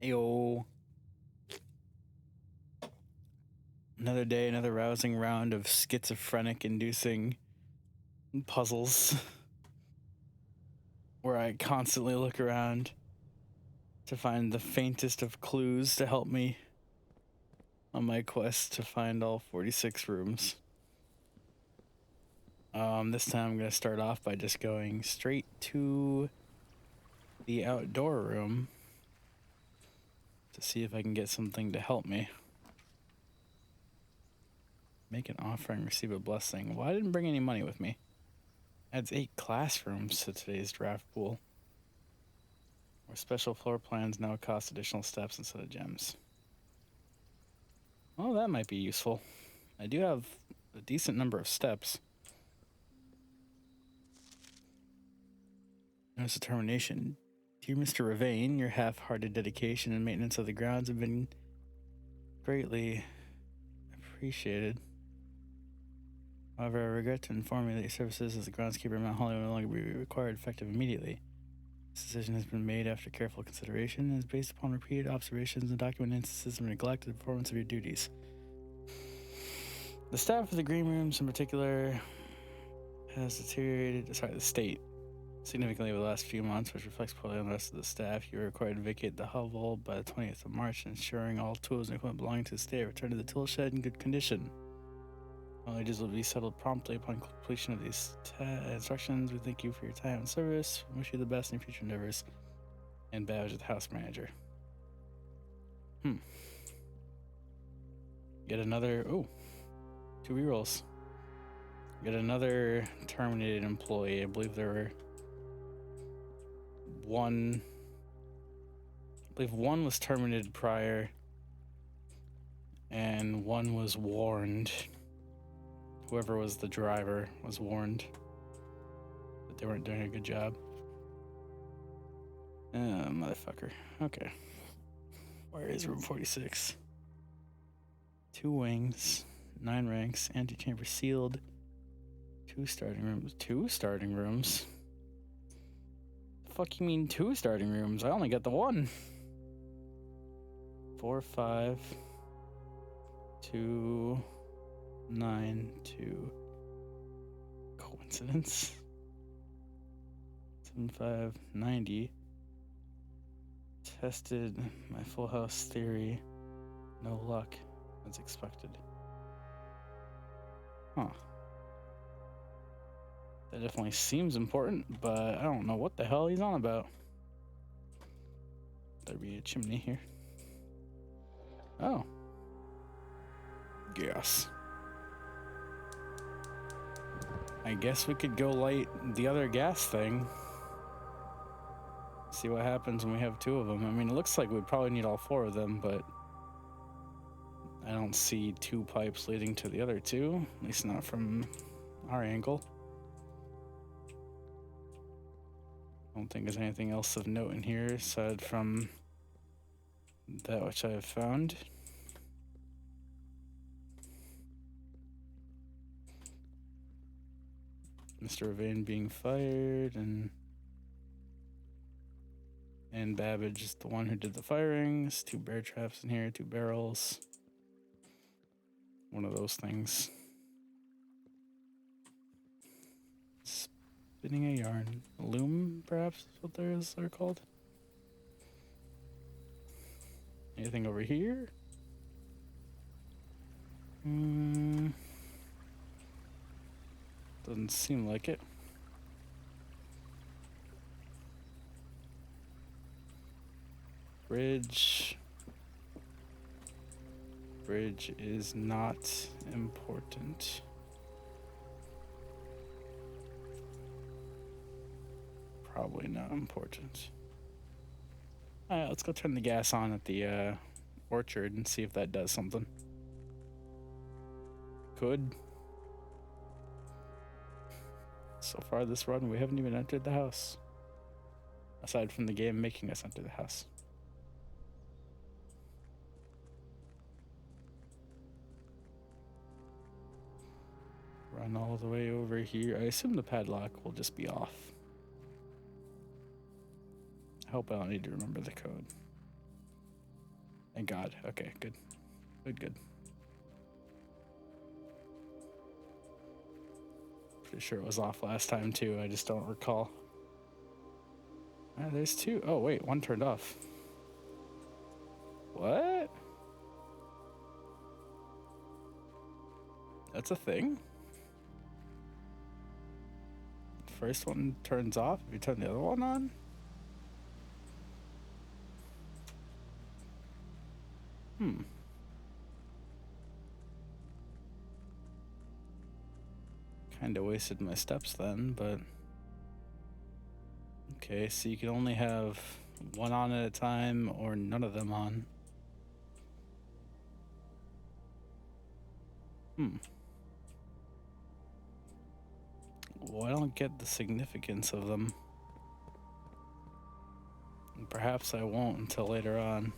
Ayo. Another day, another rousing round of schizophrenic inducing puzzles where I constantly look around to find the faintest of clues to help me on my quest to find all 46 rooms. This time I'm going to start off by just going straight to the outdoor room to see if I can get something to help me. Make an offering, receive a blessing. Well, I didn't bring any money with me. Adds 8 classrooms to today's draft pool. Where special floor plans now cost additional steps instead of gems. Well, that might be useful. I do have a decent number of steps. Notice determination. Dear Mr. Ravane, your half-hearted dedication and maintenance of the grounds have been greatly appreciated. However, I regret to inform you that your services as the groundskeeper of Mount Holly will no longer be required effective immediately. This decision has been made after careful consideration and is based upon repeated observations and documented instances of neglect and performance of your duties. The staff of the green rooms in particular has deteriorated, the state significantly over the last few months, which reflects poorly on the rest of the staff. You are required to vacate the hovel by the 20th of March, ensuring all tools and equipment belonging to the state return to the tool shed in good condition. All ages will be settled promptly upon completion of these instructions. We thank you for your time and service. We wish you the best in your future endeavors. And Badge of the house manager. Get another, 2 rerolls. Get another terminated employee. I believe there were one was terminated prior and one was warned. Whoever was the driver was warned that they weren't doing a good job. Motherfucker. Okay. Where is room 46? 2 wings, 9 ranks, antechamber sealed, 2 starting rooms. 2 starting rooms? The fuck you mean 2 starting rooms? I only got the 1. 4, 5, 2, 9, 2. Coincidence? 7, 5, 90. Tested my full house theory. No luck, as expected. Huh. That definitely seems important, but I don't know what the hell he's on about. There'd be a chimney here. Oh. Gas. I guess we could go light the other gas thing. See what happens when we have 2 of them. I mean, it looks like we'd probably need all 4 of them, but I don't see 2 pipes leading to the other 2, at least not from our angle. I don't think there's anything else of note in here aside from that which I have found. Mr. Ravane being fired, and Babbage is the one who did the firings. 2 bear traps in here, 2 barrels. One of those things. Spinning a yarn. A loom, perhaps, is what they're called. Anything over here? Doesn't seem like it. Bridge. Bridge is not important. Probably not important. Alright, let's go turn the gas on at the orchard and see if that does something. Could. So far this run, we haven't even entered the house. Aside from the game making us enter the house. Run all the way over here. I assume the padlock will just be off. I hope I don't need to remember the code. Thank God. Okay, good. Good. Pretty sure it was off last time too. I just don't recall. There's two. Oh, wait. One turned off. What? That's a thing? First one turns off if you turn the other one on? Kinda wasted my steps then, but... Okay, so you can only have one on at a time or none of them on. Well, I don't get the significance of them. And perhaps I won't until later on.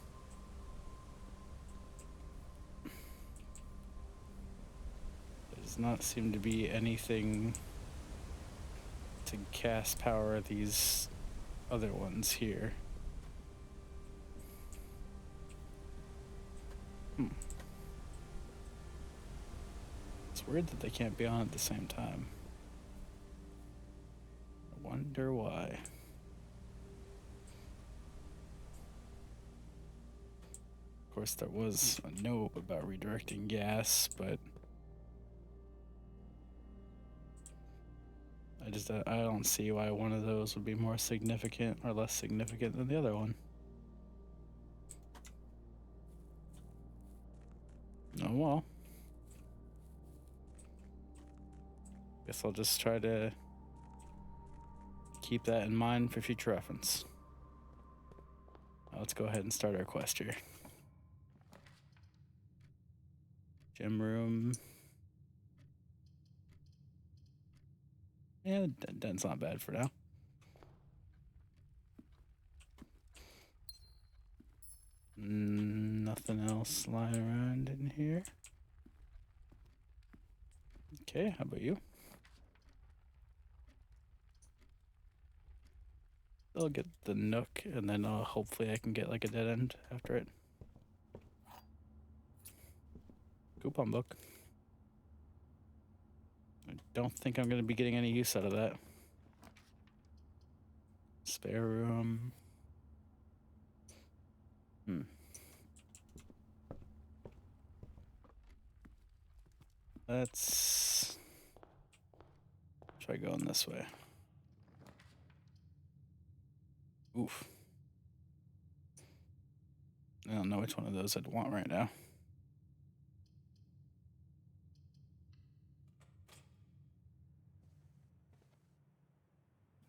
There does not seem to be anything to cast power these other ones here. It's weird that they can't be on at the same time. I wonder why. Of course, there was a note about redirecting gas, but I don't see why one of those would be more significant or less significant than the other one. Oh well. Guess I'll just try to keep that in mind for future reference. Now let's go ahead and start our quest here. Gym room. Yeah, that's not bad for now. Nothing else lying around in here. Okay, how about you? I'll get the nook, and then hopefully I can get like a dead end after it. Coupon book. I don't think I'm going to be getting any use out of that. Spare room. Let's try going this way. Oof. I don't know which one of those I'd want right now.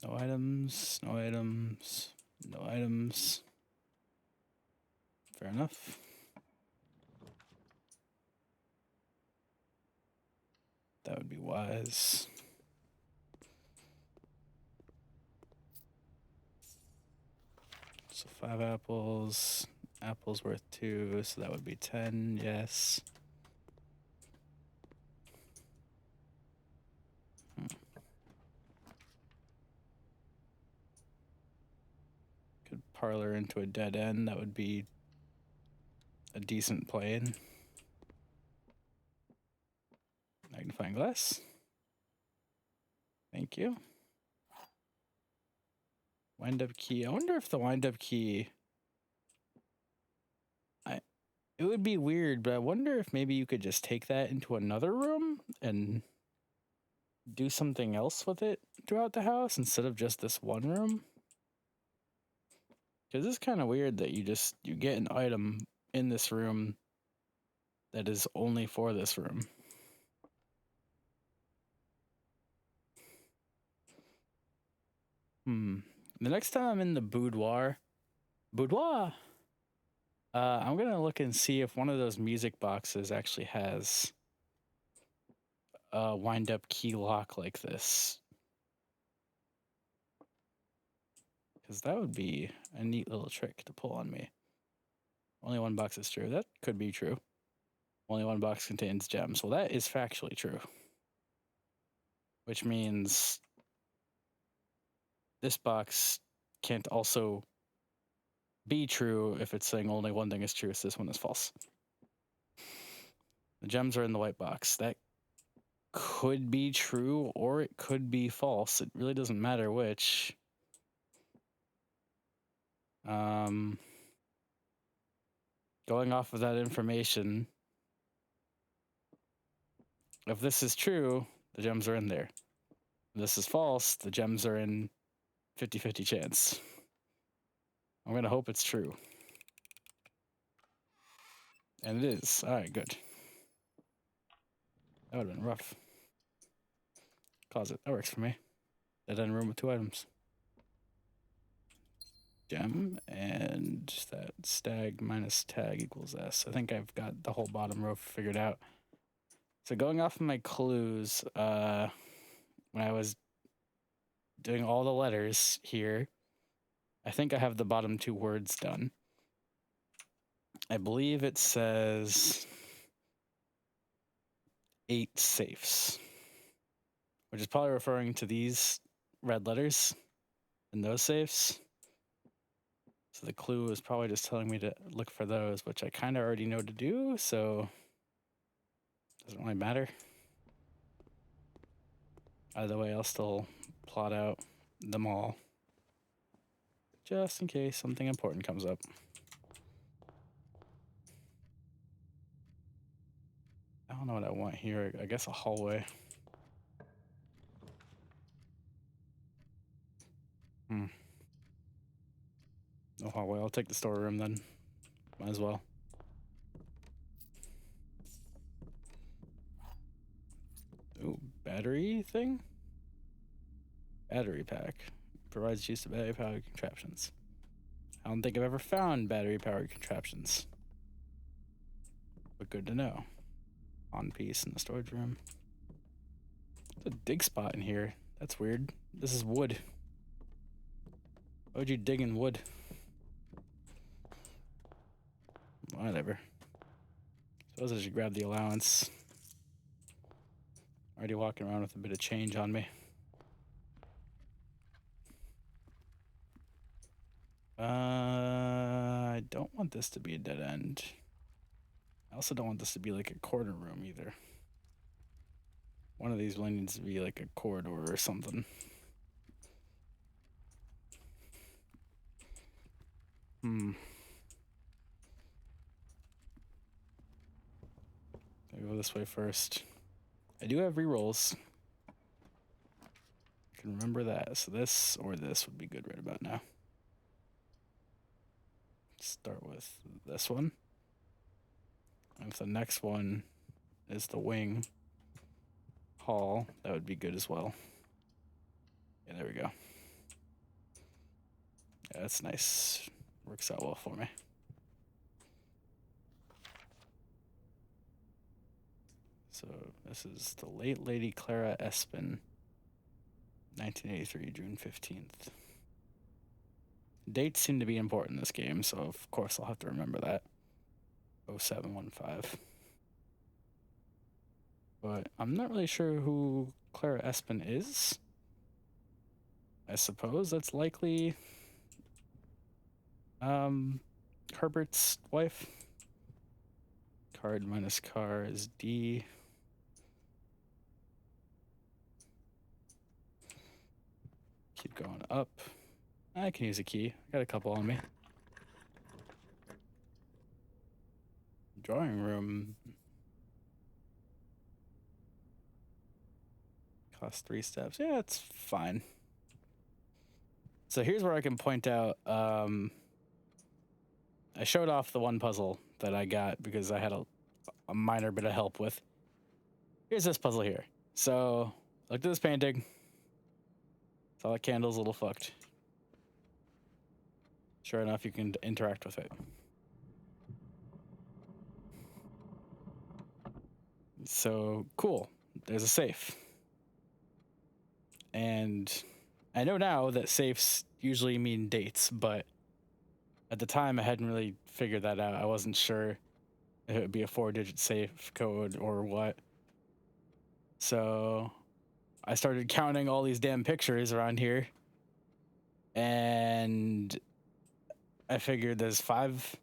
No items, no items, no items. Fair enough. That would be wise. So 5 apples. Apples worth 2, so that would be 10, yes. Could parlor into a dead end, that would be a decent plane. Magnifying glass. Thank you. Wind up key. I wonder if the wind up key... It would be weird, but I wonder if maybe you could just take that into another room and do something else with it throughout the house instead of just this one room. Because it's kind of weird that you get an item in this room that is only for this room. The next time I'm in the boudoir, I'm gonna look and see if one of those music boxes actually has a wind-up key lock like this. Because that would be a neat little trick to pull on me. Only one box is true. That could be true. Only one box contains gems. Well, that is factually true. Which means this box can't also be true if it's saying only one thing is true, so this one is false. The gems are in the white box. That could be true or it could be false. It really doesn't matter which. Going off of that information, if this is true, the gems are in there. If this is false, the gems are in 50-50 chance. I'm gonna hope it's true. And it is. Alright, good. That would have been rough. Closet. That works for me. Dead end room with 2 items. Gem and that stag minus tag equals S. I think I've got the whole bottom row figured out. So going off of my clues, when I was doing all the letters here, I think I have the bottom 2 words done. I believe it says 8 safes, which is probably referring to these red letters in those safes. So the clue is probably just telling me to look for those, which I kind of already know to do, so it doesn't really matter. Either way, I'll still plot out them all, just in case something important comes up. I don't know what I want here. I guess a hallway. No hallway. I'll take the storeroom then. Might as well. Ooh, battery thing? Battery pack. Provides use to battery powered contraptions. I don't think I've ever found battery powered contraptions. But good to know. On piece in the storage room. There's a dig spot in here. That's weird. This is wood. Why would you dig in wood? Whatever. Suppose I should grab the allowance. Already walking around with a bit of change on me. I don't want this to be a dead end. I also don't want this to be like a corner room either. One of these really needs to be like a corridor or something. I'll go this way first. I do have rerolls. I can remember that. So this or this would be good right about now. Start with this one. And if the next one is the wing hall, that would be good as well. Yeah, there we go. Yeah, that's nice. Works out well for me. So this is the late Lady Clara Espin, 1983, June 15th. Dates seem to be important in this game, so of course I'll have to remember that. 0715. But I'm not really sure who Clara Espin is. I suppose that's likely Herbert's wife. Card minus car is D. Keep going up. I can use a key. I got a couple on me. Drawing room. Cost 3 steps. Yeah, it's fine. So here's where I can point out. I showed off the one puzzle that I got because I had a minor bit of help with. Here's this puzzle here. So look at this painting. Saw that candle's a little fucked. Sure enough, you can interact with it. So cool. There's a safe. And I know now that safes usually mean dates, but at the time I hadn't really figured that out. I wasn't sure if it would be a 4-digit safe code or what. So I started counting all these damn pictures around here. And I figured there's 5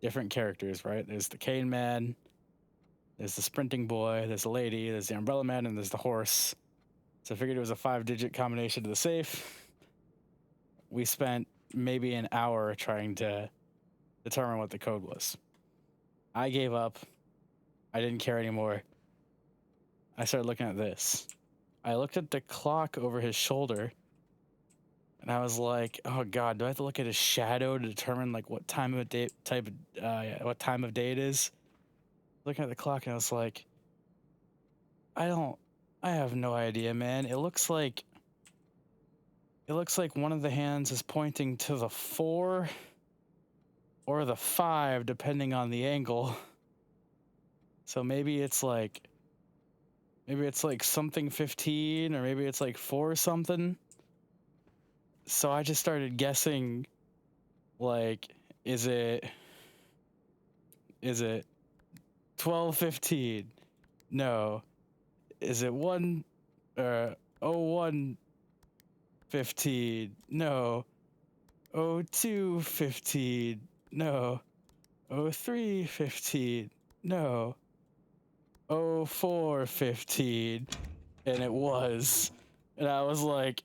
different characters, right? There's the cane man, there's the sprinting boy, there's the lady, there's the umbrella man, and there's the horse. So I figured it was a 5-digit combination to the safe. We spent maybe an hour trying to determine what the code was. I gave up. I didn't care anymore. I started looking at this. I looked at the clock over his shoulder, and I was like, "Oh God, do I have to look at his shadow to determine like what time of day what time of day it is?" Looking at the clock, and I was like, I have no idea, man. It looks like one of the hands is pointing to the 4 or the 5, depending on the angle. So maybe it's like something 15, or maybe it's like 4 something. So I just started guessing, like, is it 12:15? No. Is it 01:15? No. 02:15? No. 03:15? No. 04:15? And it was. And I was like,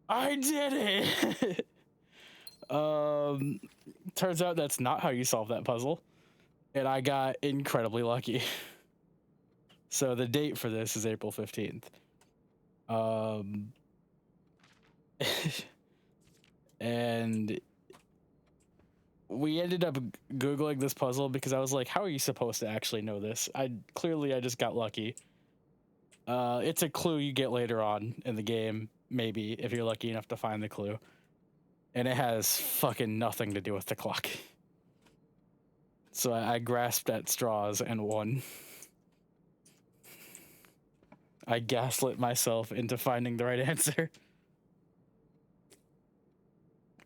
I did it! Turns out that's not how you solve that puzzle. And I got incredibly lucky. So the date for this is April 15th. And we ended up Googling this puzzle because I was like, how are you supposed to actually know this? I just got lucky. It's a clue you get later on in the game, maybe, if you're lucky enough to find the clue. And it has fucking nothing to do with the clock. So I grasped at straws and won. I gaslit myself into finding the right answer.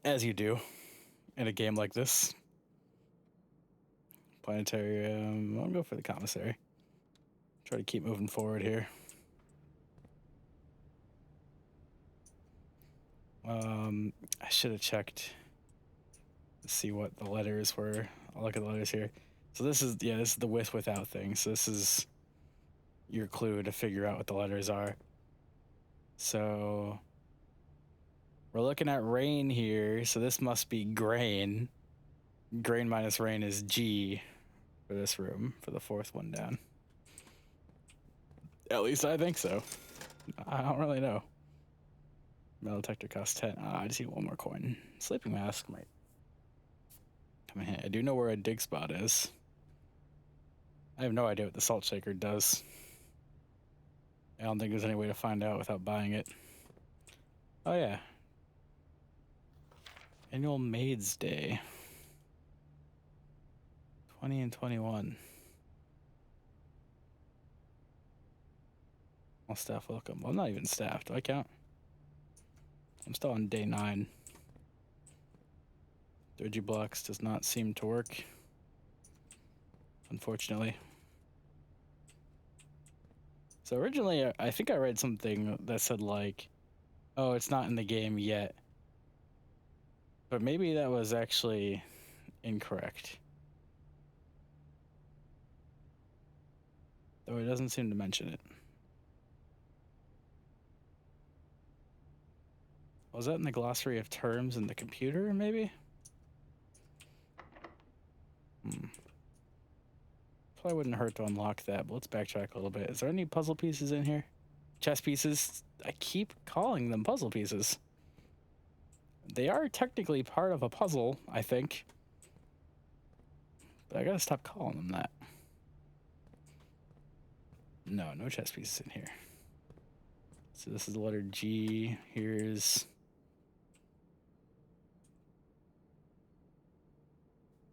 As you do in a game like this. Planetarium. I'll go for the commissary. Try to keep moving forward here. I should have checked to see what the letters were. I'll look at the letters here. So this is the with without thing. So this is your clue to figure out what the letters are. So we're looking at rain here. So this must be grain. Grain minus rain is G for this room, for the 4th one down. At least I think so. I don't really know. Metal detector costs 10. I just need 1 more coin. Sleeping mask might come in handy. I do know where a dig spot is. I have no idea what the salt shaker does. I don't think there's any way to find out without buying it. Oh yeah. Annual Maids Day. 20 and 21. All staff welcome. Well, I'm not even staff. Do I count? I'm still on day 9. Doji blocks does not seem to work, unfortunately. So originally, I think I read something that said like, oh, it's not in the game yet. But maybe that was actually incorrect. Though it doesn't seem to mention it. Was that in the glossary of terms in the computer, maybe? Probably wouldn't hurt to unlock that, but let's backtrack a little bit. Is there any puzzle pieces in here? Chess pieces? I keep calling them puzzle pieces. They are technically part of a puzzle, I think. But I gotta stop calling them that. No, no chess pieces in here. So this is the letter G. Here's...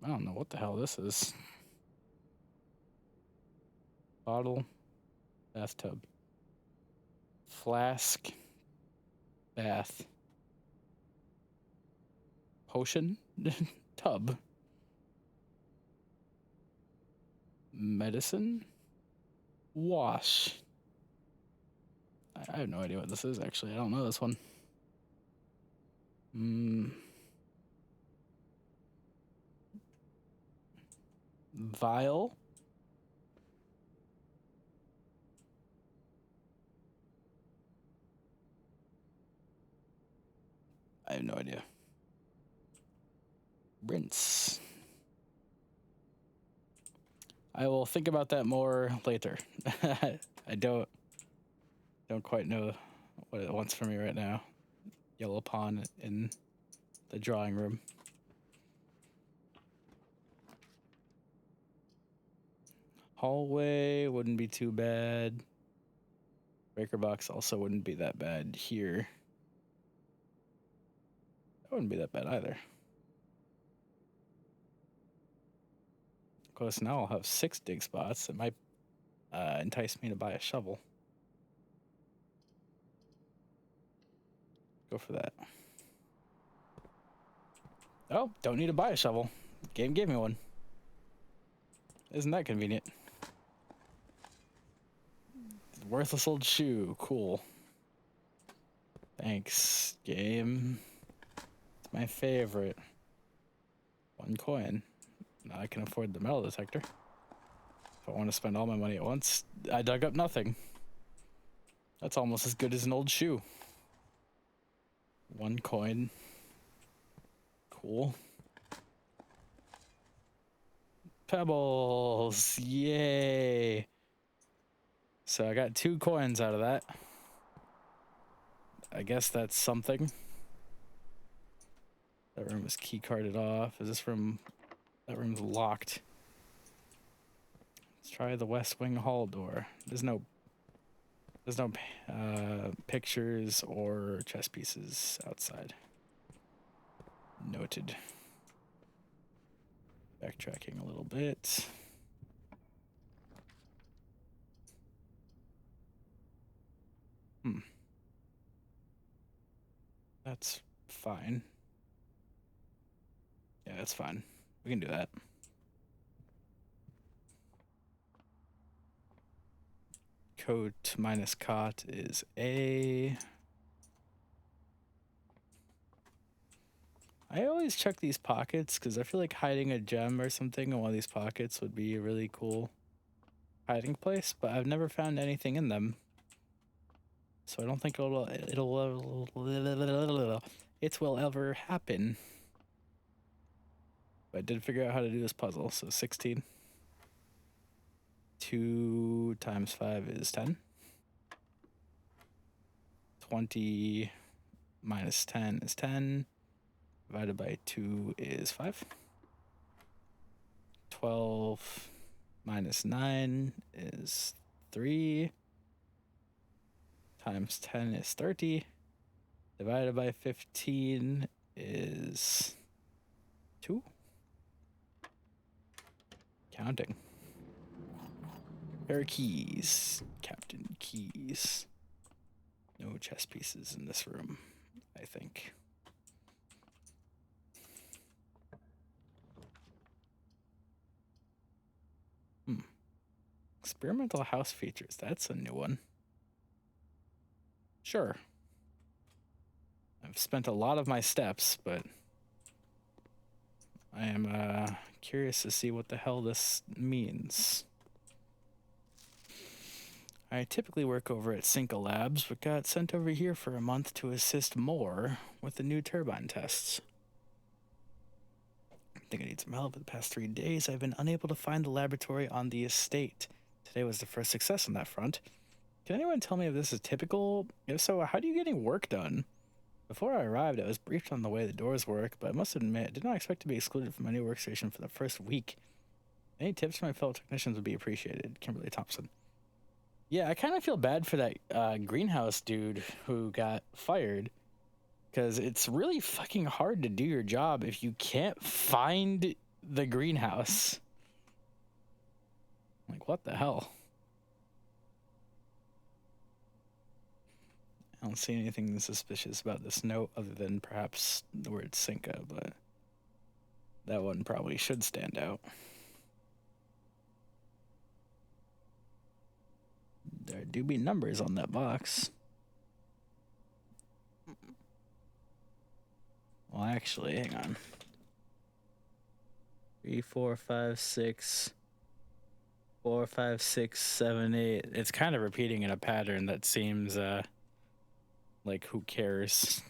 I don't know what the hell this is. Bottle. Bathtub. Flask. Bath. Potion. Tub. Medicine. Wash. I have no idea what this is, actually. I don't know this one. Vial. I have no idea. Rinse. I will think about that more later. I don't quite know what it wants from me right now. Yellow pawn in the drawing room. Hallway wouldn't be too bad. Breaker box also wouldn't be that bad here. That wouldn't be that bad either. Of course, now I'll have 6 dig spots. That might entice me to buy a shovel. Go for that. Oh, don't need to buy a shovel. Game gave me one. Isn't that convenient? Worthless old shoe. Cool. Thanks, game. It's my favorite. 1 coin. Now I can afford the metal detector. If I want to spend all my money at once, I dug up nothing. That's almost as good as an old shoe. 1 coin. Cool. Pebbles. Yay. So I got 2 coins out of that. I guess that's something. That room is key carded off. Is this room? That room's locked. Let's try the West Wing hall door. There's no pictures or chess pieces outside. Noted. Backtracking a little bit. That's fine. Yeah, that's fine. We can do that. Coat minus cot is A. I always check these pockets because I feel like hiding a gem or something in one of these pockets would be a really cool hiding place, but I've never found anything in them. So I don't think it will ever happen. But I did figure out how to do this puzzle, so 16. 2 times 5 is 10. 20 minus 10 is 10. Divided by 2 is 5. 12 minus 9 is 3. Times 10 is 30. Divided by 15 is 2. Counting. Pair of keys. Captain Keys. No chess pieces in this room, I think. Experimental house features. That's a new one. Sure. I've spent a lot of my steps, but I am curious to see what the hell this means. I typically work over at Cinca Labs, but got sent over here for a month to assist more with the new turbine tests. I think I need some help. For the past 3 days, I've been unable to find the laboratory on the estate. Today was the first success on that front. Can anyone tell me if this is typical? If so, how do you get any work done? Before I arrived, I was briefed on the way the doors work, but I must admit, I did not expect to be excluded from my new workstation for the first week. Any tips from my fellow technicians would be appreciated. Kimberly Thompson. Yeah, I kind of feel bad for that greenhouse dude who got fired, because it's really fucking hard to do your job if you can't find the greenhouse. Like, what the hell? I don't see anything suspicious about this note other than perhaps the word Cinca, but that one probably should stand out. There do be numbers on that box. Well, actually, hang on. 3, 4, 5, 6, 4, 5, 6, 7, 8. It's kind of repeating in a pattern that seems like who cares?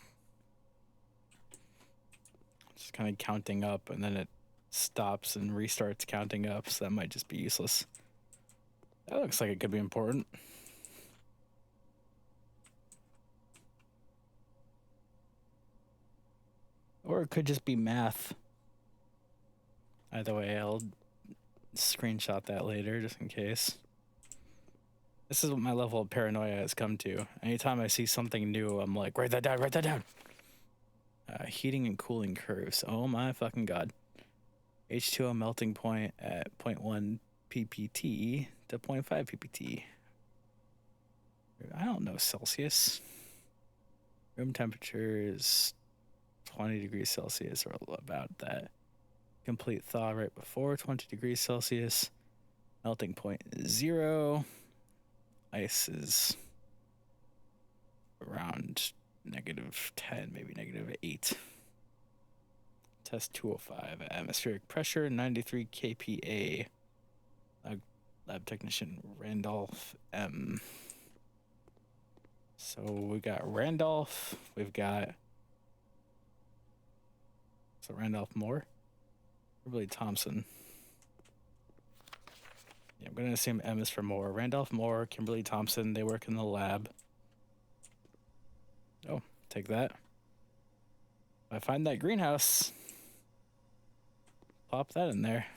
Just kind of counting up and then it stops and restarts counting up, so that might just be useless. That looks like it could be important. Or it could just be math. Either way, I'll screenshot that later just in case. This is what my level of paranoia has come to. Anytime I see something new, I'm like, write that down, write that down. Heating and cooling curves. Oh my fucking god. H2O melting point at 0.1 ppt to 0.5 ppt. I don't know Celsius. Room temperature is 20 degrees Celsius or about that. Complete thaw right before 20 degrees Celsius. Melting point is 0. Ice is around -10, maybe -8. Test 205. Atmospheric pressure 93 kPa. Lab technician Randolph M. So we got Randolph. We've got Randolph Moore. Probably Thompson. Yeah, I'm gonna assume M is for Moore. Randolph Moore, Kimberly Thompson. They work in the lab. Oh, take that. If I find that greenhouse, pop that in there.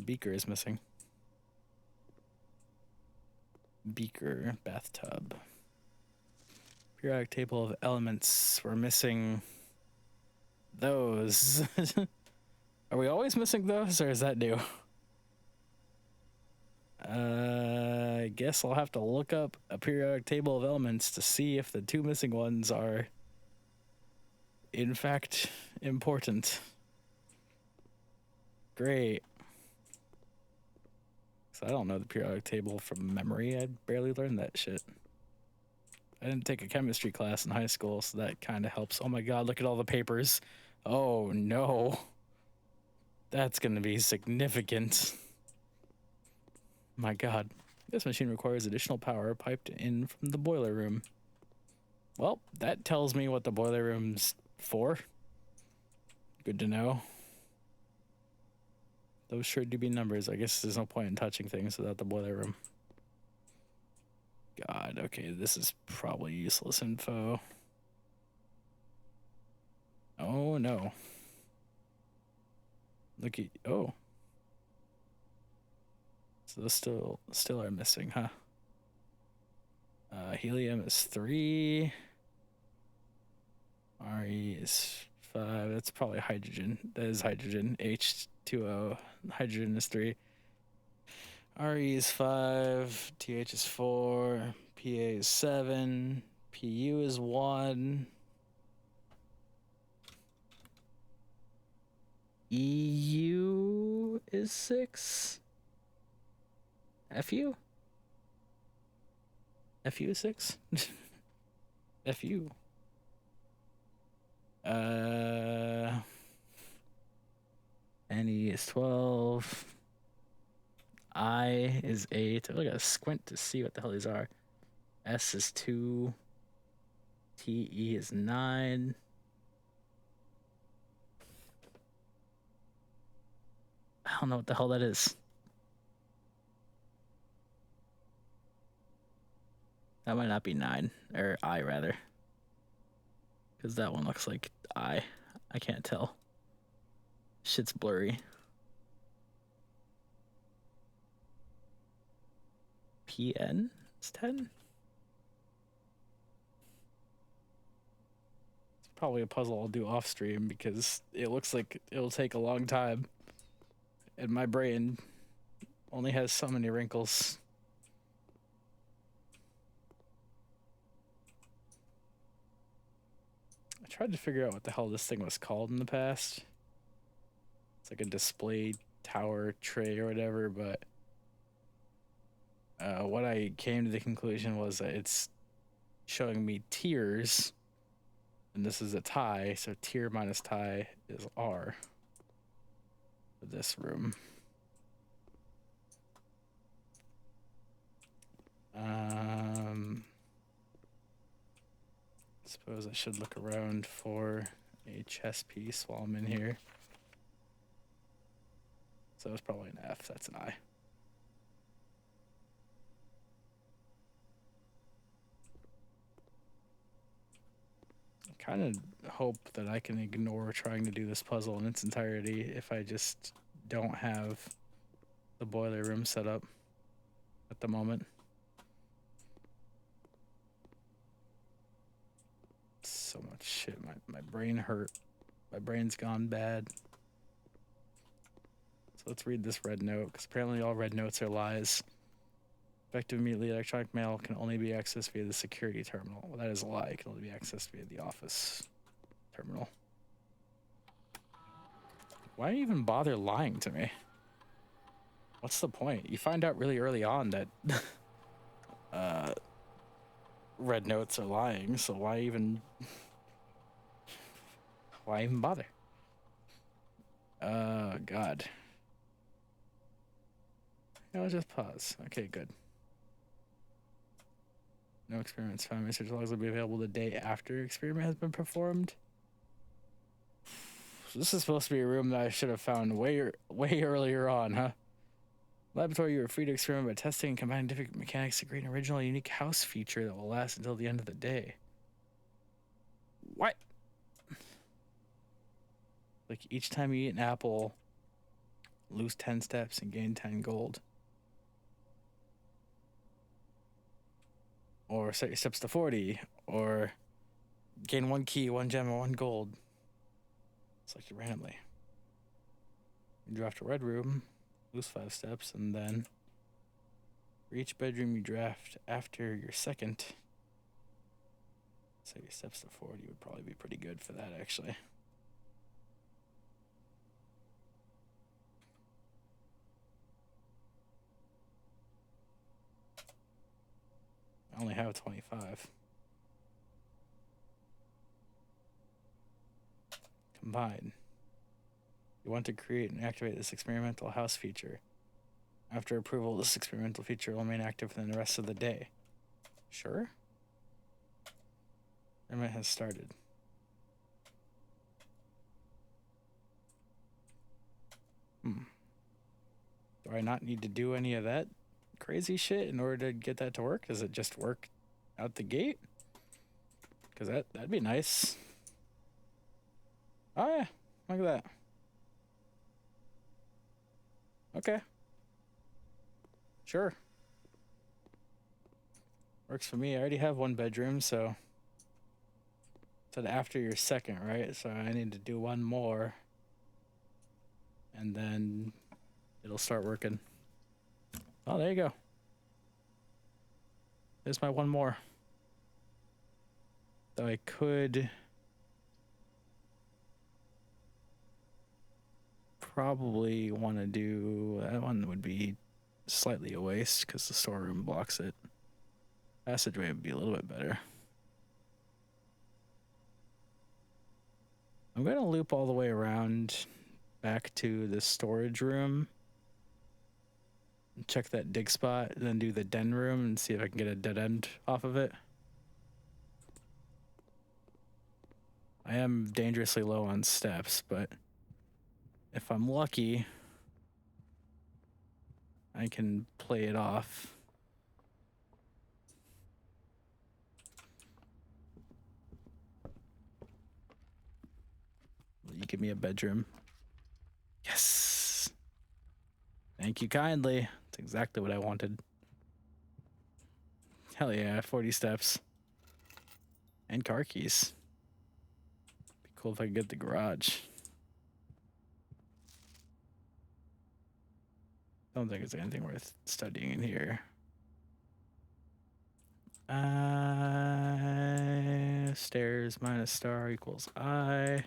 Beaker is missing. Beaker, bathtub. Periodic table of elements. We're missing those. Are we always missing those, or is that new? I guess I'll have to look up a periodic table of elements to see if the two missing ones are in fact important. Great. So I don't know the periodic table from memory. I barely learned that shit. I didn't take a chemistry class in high school, so that kind of helps. Oh my god, look at all the papers. Oh no. That's gonna be significant. My god. This machine requires additional power piped in from the boiler room. Well, that tells me what the boiler room's for. Good to know. Those sure do be numbers. I guess there's no point in touching things without the boiler room. God, okay, this is probably useless info. Oh no. Look at, oh. So those still are missing, huh? Helium is 3. Re is 5. That's probably hydrogen. That is hydrogen. H2O. Hydrogen is 3. Re is 5. TH is 4. PA is 7. PU is 1. EU is 6. FU? FU is 6? FU. NE is 12. I is 8. I really gotta squint to see what the hell these are. S is 2. TE is 9. I don't know what the hell that is. That might not be 9. Or I, rather. Because that one looks like I. I can't tell. Shit's blurry. PN is 10. It's probably a puzzle I'll do off stream because it looks like it'll take a long time. And my brain only has so many wrinkles. I tried to figure out what the hell this thing was called in the past. It's like a display tower tray or whatever, but what I came to the conclusion was that it's showing me tiers, and this is a tie, so tier minus tie is R. this room. Suppose I should look around for a chess piece while I'm in here. So it's probably an F. That's an I. I kind of hope that I can ignore trying to do this puzzle in its entirety if I just don't have the boiler room set up at the moment. So much shit. My brain hurt. My brain's gone bad. So let's read this red note, because apparently all red notes are lies. Effective immediately, electronic mail can only be accessed via the security terminal. Well, that is a lie. It can only be accessed via the office terminal. Why even bother lying to me? What's the point? You find out really early on that red notes are lying, so why even bother? God. I'll just pause. Okay, good. No experiments found. Research logs will be available the day after experiment has been performed. So this is supposed to be a room that I should have found way earlier on, huh? Laboratory, you are free to experiment by testing and combining different mechanics to create an original, unique house feature that will last until the end of the day. What? Like each time you eat an apple, lose 10 steps and gain 10 gold. Or set your steps to 40, or gain 1 key, 1 gem, or 1 gold. Selected randomly. You draft a red room, lose 5 steps, and then for each bedroom you draft after your second, set your steps to 40 would probably be pretty good for that, actually. I only have 25. Combine. You want to create and activate this experimental house feature. After approval, this experimental feature will remain active for the rest of the day. Sure? Experiment has started. Do I not need to do any of that crazy shit in order to get that to work? Does it just work out the gate? Because that'd be nice. Oh yeah, look at that. Okay. Sure. Works for me. I already have 1 bedroom, so said after your second, right? So I need to do 1 more, and then it'll start working. Oh, there you go. There's my 1 more. Though I could probably want to do that one. Would be slightly a waste because the storeroom blocks it. Passageway would be a little bit better. I'm gonna loop all the way around back to the storage room, check that dig spot, and then do the den room and see if I can get a dead end off of it. I am dangerously low on steps, but if I'm lucky, I can play it off. Will you give me a bedroom? Yes. Thank you kindly. That's exactly what I wanted. Hell yeah, 40 steps. And car keys. Be cool if I could get the garage. Don't think it's anything worth studying in here. Stairs minus star equals I.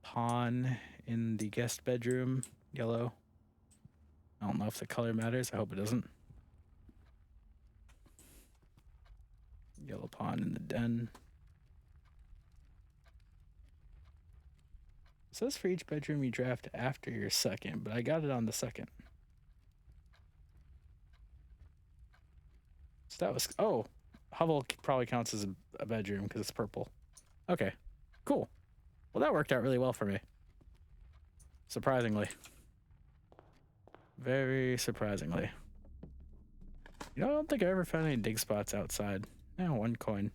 Pawn in the guest bedroom, yellow. I don't know if the color matters. I hope it doesn't. Yellow pawn in the den. It says for each bedroom you draft after your second, but I got it on the second. So that was, oh, hovel probably counts as a bedroom because it's purple. Okay, cool. Well, that worked out really well for me. Surprisingly. Very surprisingly. You know, I don't think I ever found any dig spots outside. Yeah, 1 coin.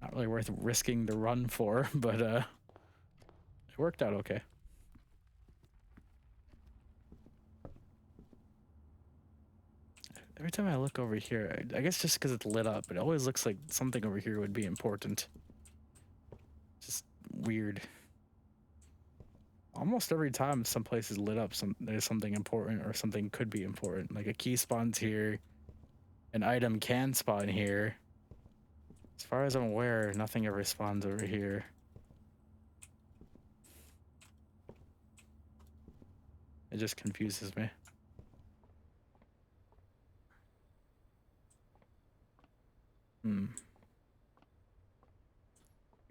Not really worth risking the run for, but it worked out okay. Every time I look over here, I guess just because it's lit up, it always looks like something over here would be important. Just weird. Almost every time some place is lit up, there's something important or something could be important. Like a key spawns here, an item can spawn here. As far as I'm aware, nothing ever spawns over here. It just confuses me. You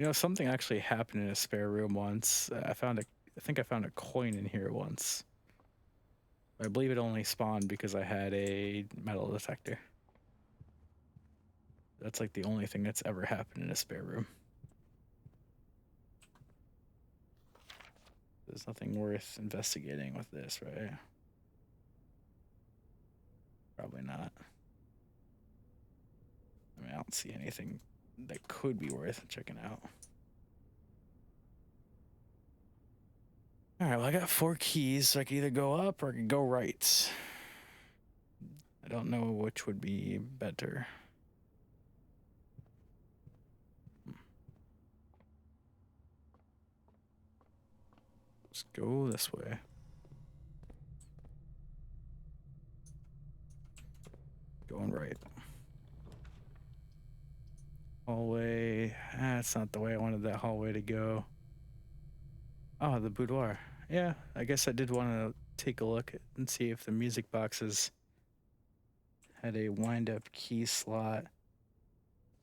know, something actually happened in a spare room once. I think I found a coin in here once. I believe it only spawned because I had a metal detector. That's like the only thing that's ever happened in a spare room. There's nothing worth investigating with this, right? Probably not. I mean, I don't see anything that could be worth checking out. All right, well, I got 4 keys, so I can either go up or I can go right. I don't know which would be better. Let's go this way. Going right. Hallway. That's not the way I wanted that hallway to go. Oh, the boudoir. Yeah, I guess I did want to take a look and see if the music boxes had a wind-up key slot.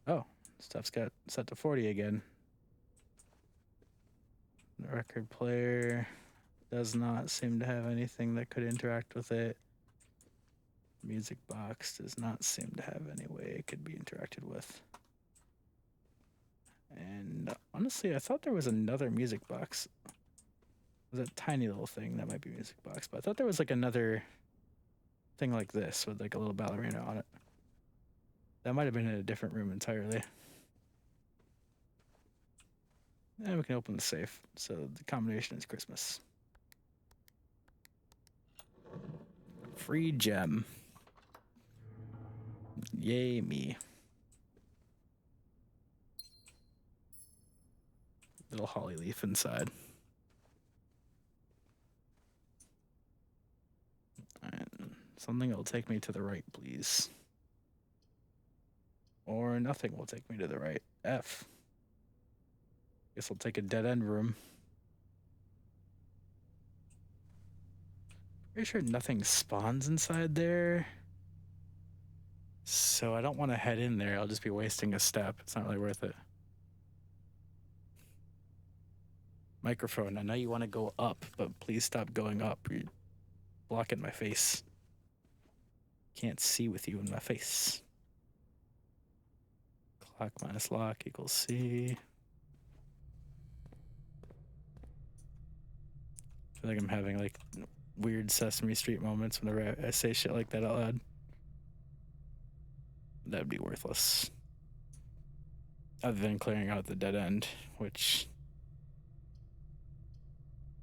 Oh, stuff's got set to 40 again. The record player does not seem to have anything that could interact with it. Music box does not seem to have any way it could be interacted with. And honestly, I thought there was another music box. It was a tiny little thing that might be music box, but I thought there was like another thing like this with like a little ballerina on it. That might have been in a different room entirely. And we can open the safe. So the combination is Christmas. Free gem. Yay me. Little holly leaf inside. And something that will take me to the right, please. Or nothing will take me to the right. F. Guess I'll take a dead end room. Pretty sure nothing spawns inside there. So I don't want to head in there. I'll just be wasting a step. It's not really worth it. Microphone. I know you want to go up, but please stop going up. You're blocking my face. Can't see with you in my face. Clock minus lock equals C. I feel like I'm having like weird Sesame Street moments whenever I say shit like that out loud. That'd be worthless. Other than clearing out the dead end, which,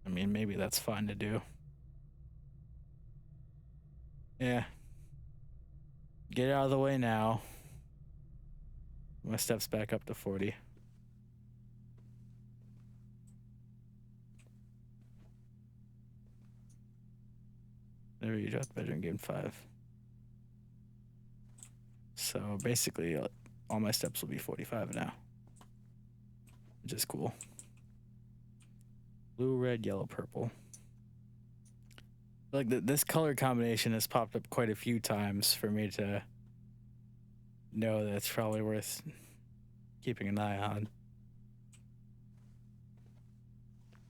I mean, maybe that's fine to do. Yeah. Get out of the way now. My steps back up to 40. There you go, bedroom game 5. So basically, all my steps will be 45 now, which is cool. Blue, red, yellow, purple. Like this color combination has popped up quite a few times for me to know that it's probably worth keeping an eye on.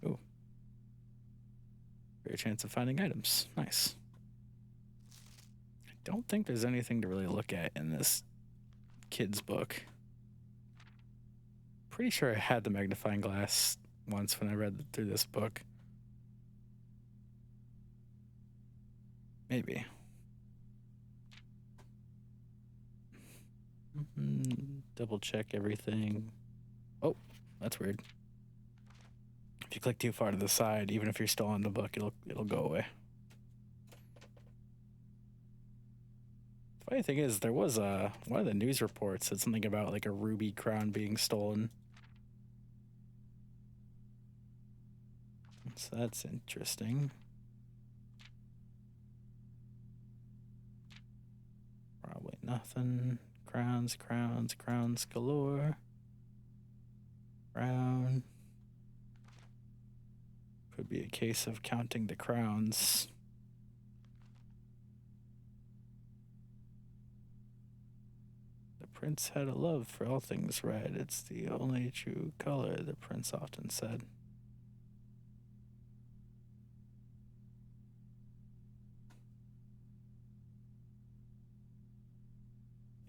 Ooh. Greater chance of finding items. Nice. I don't think there's anything to really look at in this kid's book. Pretty sure I had the magnifying glass once when I read through this book. Maybe. Double check everything. Oh, that's weird. If you click too far to the side, even if you're still on the book, it'll go away. Funny thing is, there was one of the news reports said something about like a ruby crown being stolen. So that's interesting. Probably nothing. Crowns, crowns, crowns galore. Crown. Could be a case of counting the crowns. The prince had a love for all things red. It's the only true color, the prince often said.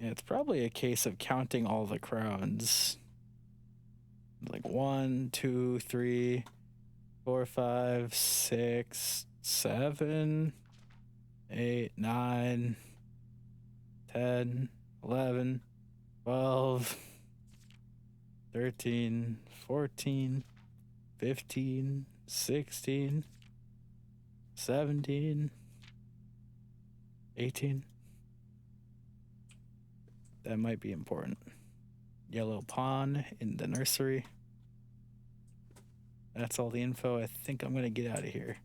Yeah, it's probably a case of counting all the crowns. Like 1, 2, 3, 4, 5, 6, 7, 8, 9, 10, 11, 12, 13, 14, 15, 16, 17, 18. That might be important. Yellow pawn in the nursery. That's all the info. I think I'm going to get out of here.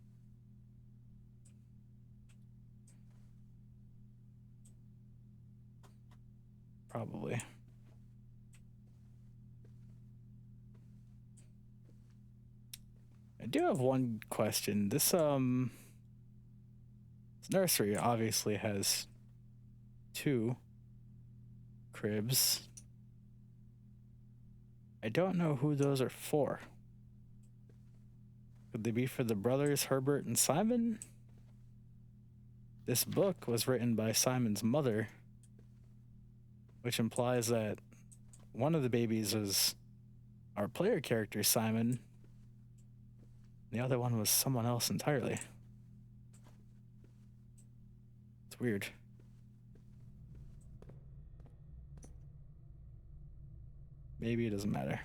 Probably. I do have one question. This nursery obviously has 2 cribs. I don't know who those are for. Could they be for the brothers Herbert and Simon? This book was written by Simon's mother, which implies that one of the babies was our player character, Simon. The other one was someone else entirely. It's weird. Maybe it doesn't matter.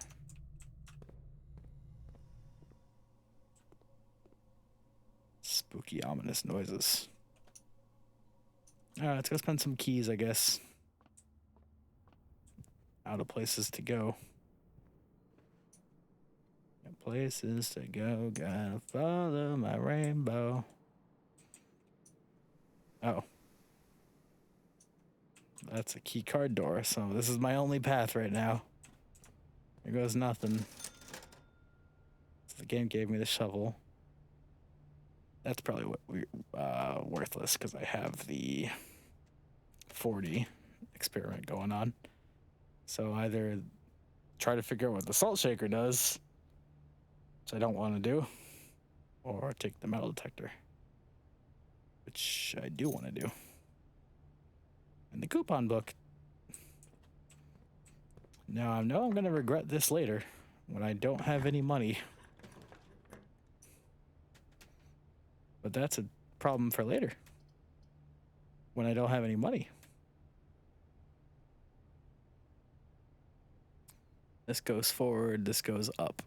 Spooky, ominous noises. Alright, let's go spend some keys, I guess. Out of places to go. Got places to go, gotta follow my rainbow. Oh. That's a key card door, so this is my only path right now. There goes nothing. So the game gave me the shovel. That's probably what worthless because I have the 40 experiment going on. So either try to figure out what the salt shaker does, which I don't want to do, or take the metal detector, which I do want to do. And the coupon book. Now I know I'm going to regret this later when I don't have any money. But that's a problem for later when I don't have any money. This goes forward, this goes up.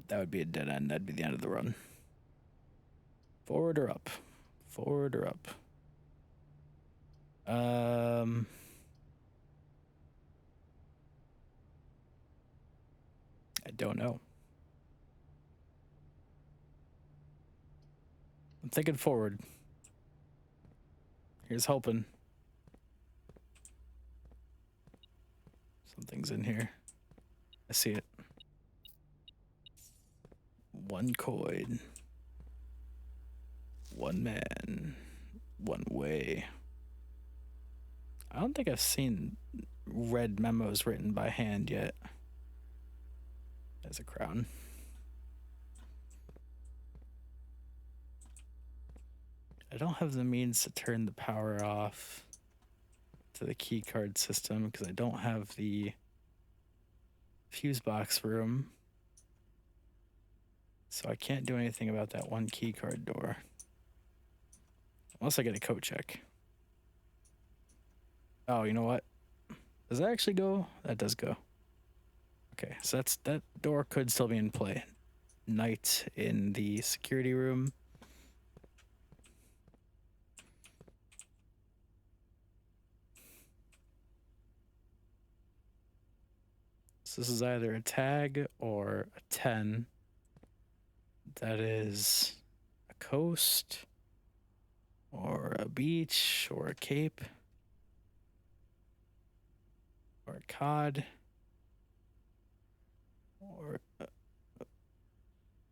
That would be a dead end. That'd be the end of the run. Forward or up? Forward or up? I don't know. I'm thinking forward. Here's hoping. Something's in here. I see it. 1 coin. 1 man. 1 way. I don't think I've seen read memos written by hand yet. As a crown. I don't have the means to turn the power off to the key card system because I don't have the fuse box room. So I can't do anything about that one key card door. Unless I get a code check. Oh, you know what? Does that actually go? That does go. Okay, so that door could still be in play. Knight in the security room. So this is either a tag or a 10. That is a coast or a beach or a cape or a cod or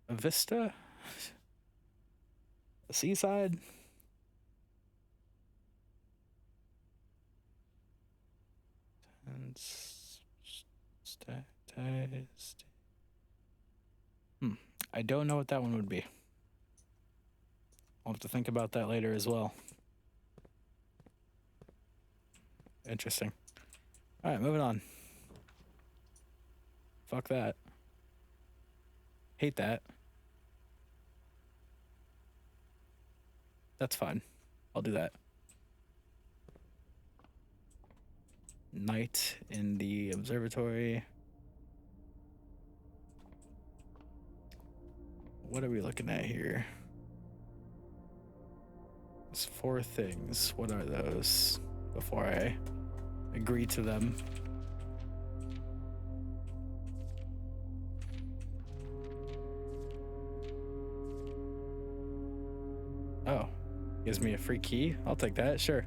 a vista, a seaside. And I don't know what that one would be. I'll have to think about that later as well. Interesting. All right, moving on. Fuck that. Hate that. That's fine. I'll do that. Night in the observatory. What are we looking at here? There's 4 things. What are those? Before I agree to them. Oh, gives me a free key? I'll take that, sure.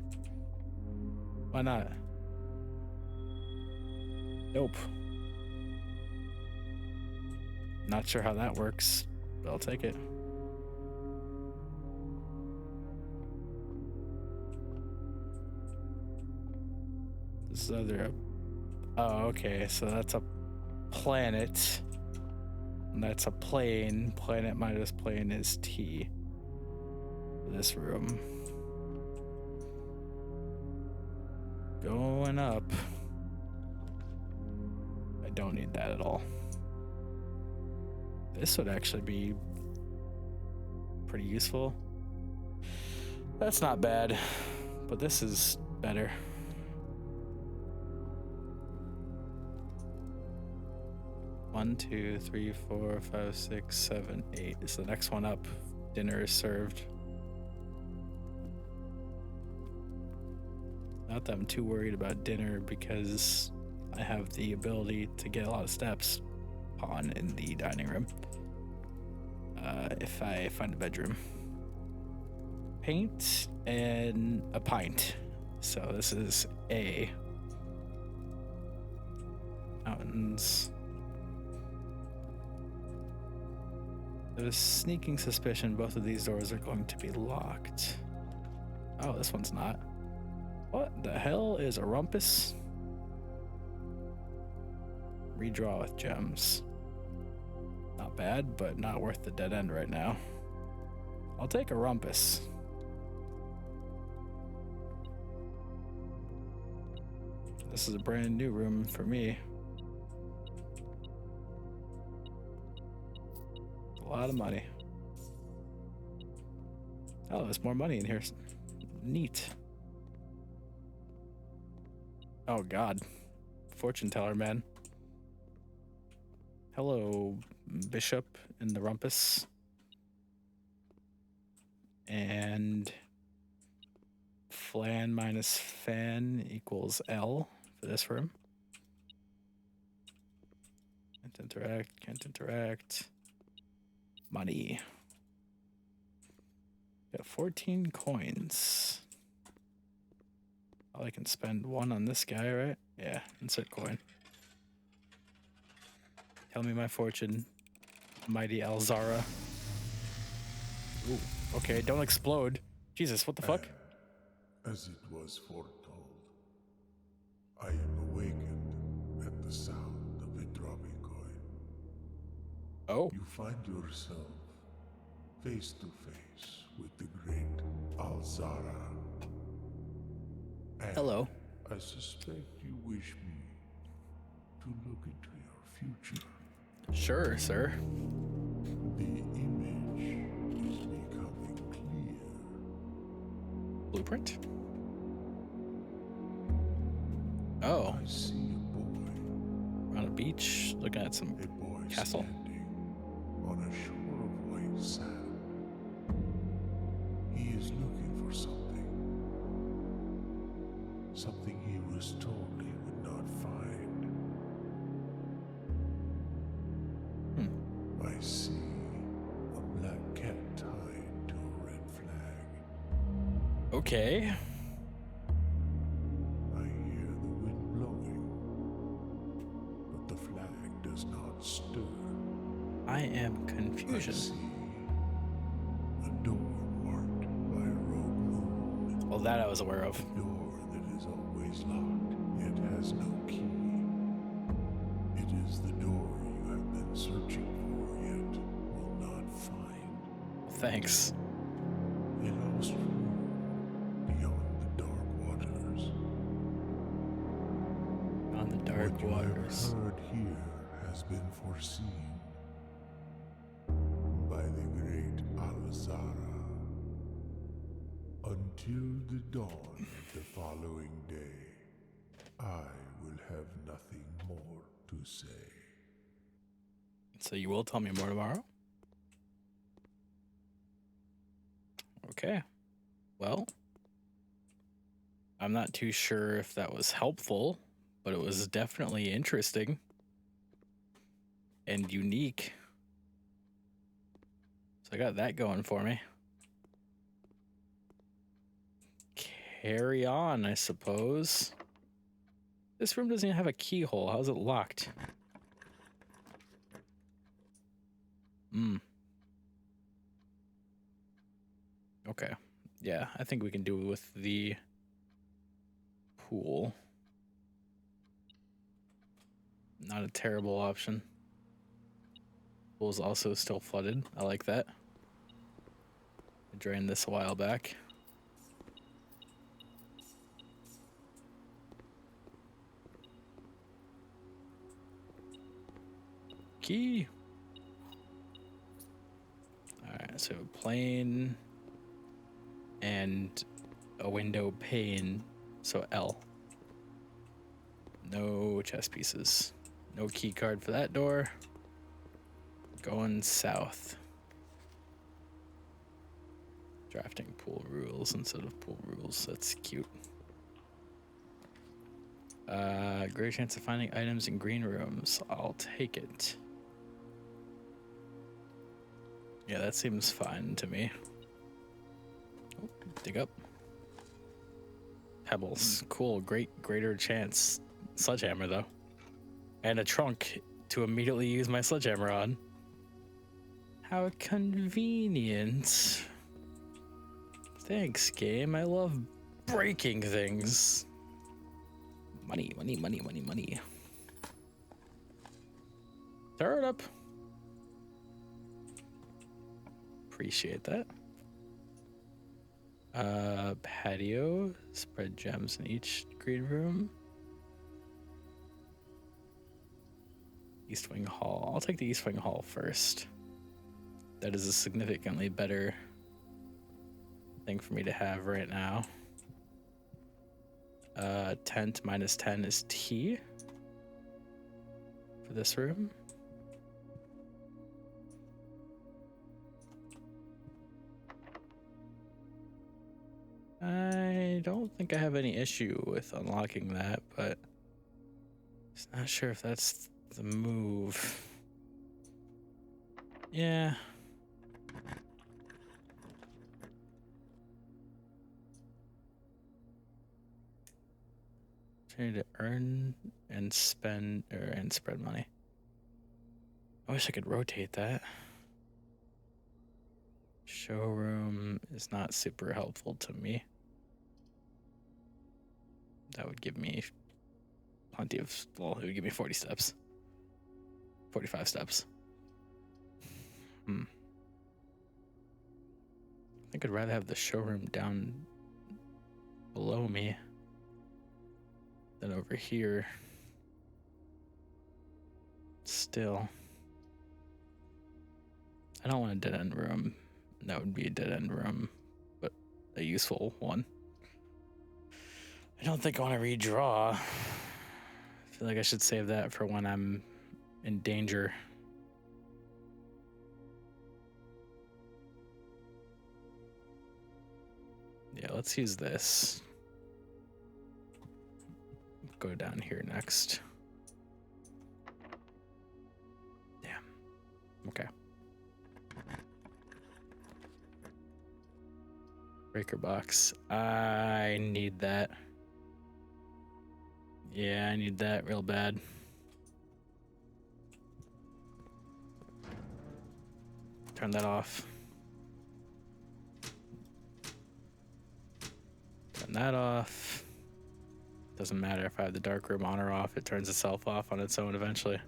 Why not? Nope. Not sure how that works, but I'll take it. This is either oh, okay, so that's a planet. And that's a plane. Planet minus plane is T. This room. Going up. I don't need that at all. This would actually be pretty useful. That's not bad, but this is better. One, 2, 3, 4, 5, 6, 7, 8 is the next one up. Dinner is served. Not that I'm too worried about dinner because I have the ability to get a lot of steps on in the dining room. If I find a bedroom. Paint and a pint. So this is A. Mountains. There's a sneaking suspicion both of these doors are going to be locked. Oh, this one's not. What the hell is a rumpus? Redraw with gems. Not bad, but not worth the dead end right now. I'll take a rumpus. This is a brand new room for me. A lot of money. Oh, there's more money in here. Neat. Oh God. Fortune teller, man. Hello, Bishop in the rumpus. And flan minus fan equals L for this room. Can't interact, can't interact. Money. Got 14 coins. Oh, I can spend 1 on this guy, right? Yeah, insert coin. Tell me my fortune, mighty Alzara. Ooh, okay, don't explode. Jesus, what the fuck? As it was foretold, I am awaiting Oh. You find yourself face to face with the great Alzara. And Hello. I suspect you wish me to look into your future. Sure, sir. The image is becoming clear. Blueprint? Oh. I see a boy. On a beach, looking at some A boy castle. standing on a shore of white sand. He is looking for something. Something he was told he would not find. I see a black cat tied to a red flag. Okay. I hear the wind blowing, but the flag does not stir. I am I confusion. see a door marked by a rogue moon. Well, that I was aware of. A door that is always locked, yet has no key. It is the door you have been searching for, yet will not find. Thanks. A lost room beyond the dark waters. On the dark What you waters. have heard here has been foreseen by the great Alzara. Until the dawn of the following day, I will have nothing more to say. So you will tell me more tomorrow? Okay. Well, I'm not too sure if that was helpful, but it was definitely interesting and unique. So I got that going for me. Carry on, I suppose. This room doesn't even have a keyhole. How's it locked? Okay. Yeah, I think we can do it with the pool. Not a terrible option. Pool's also still flooded. I like that. I drained this a while back. Key. Alright, so plane and a window pane. So L. No chess pieces. No key card for that door. Going south. Drafting pool rules instead of pool rules. That's cute. Great chance of finding items in green rooms. I'll take it. Yeah, that seems fine to me. Oh, dig up. Pebbles. Cool. Greater chance. Sledgehammer, though. And a trunk to immediately use my sledgehammer on. How convenient. Thanks, game. I love breaking things. Money, money, money, money, money. Stir it up. Appreciate that. Patio. Spread gems in each green room. East Wing Hall. I'll take the East Wing Hall first. That is a significantly better thing for me to have right now. Tent minus 10 is T for this room. I don't think I have any issue with unlocking that, but just not sure if that's the move. Yeah. Trying to earn and spend and spread money. I wish I could rotate that. Showroom is not super helpful to me. That would give me plenty of, well, it would give me 40 steps. 45 steps. I think I'd rather have the showroom down below me than over here. Still, I don't want a dead-end room. That would be a dead-end room, but a useful one. I don't think I want to redraw. I feel like I should save that for when I'm in danger. Yeah, let's use this. Go down here next. Damn. Okay. Breaker box. I need that. Yeah, I need that real bad. Turn that off. Turn that off. Doesn't matter if I have the dark room on or off, it turns itself off on its own eventually.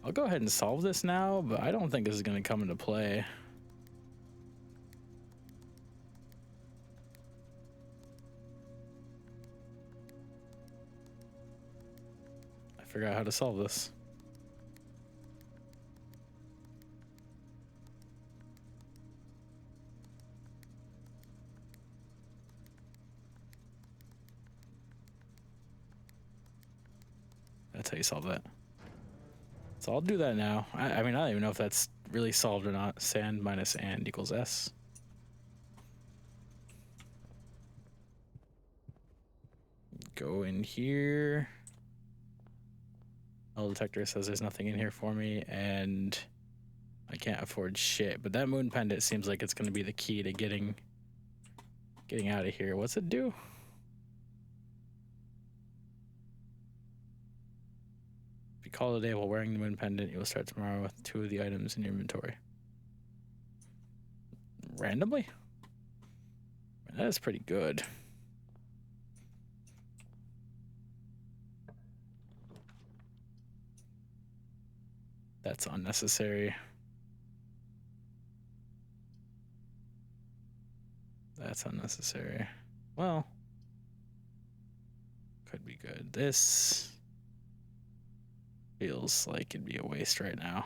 I'll go ahead and solve this now, but I don't think this is going to come into play. I figured out how to solve this. That's how you solve that. So I'll do that now. I mean, I don't even know if that's really solved or not. Sand minus and equals S. Go in here. Metal detector says there's nothing in here for me, and I can't afford shit. But that moon pendant seems like it's going to be the key to getting out of here. What's it do? If you call it a day while wearing the moon pendant, you will start tomorrow with 2 of the items in your inventory. Randomly? That is pretty good. That's unnecessary. That's unnecessary. Well, could be good. This feels like it'd be a waste right now.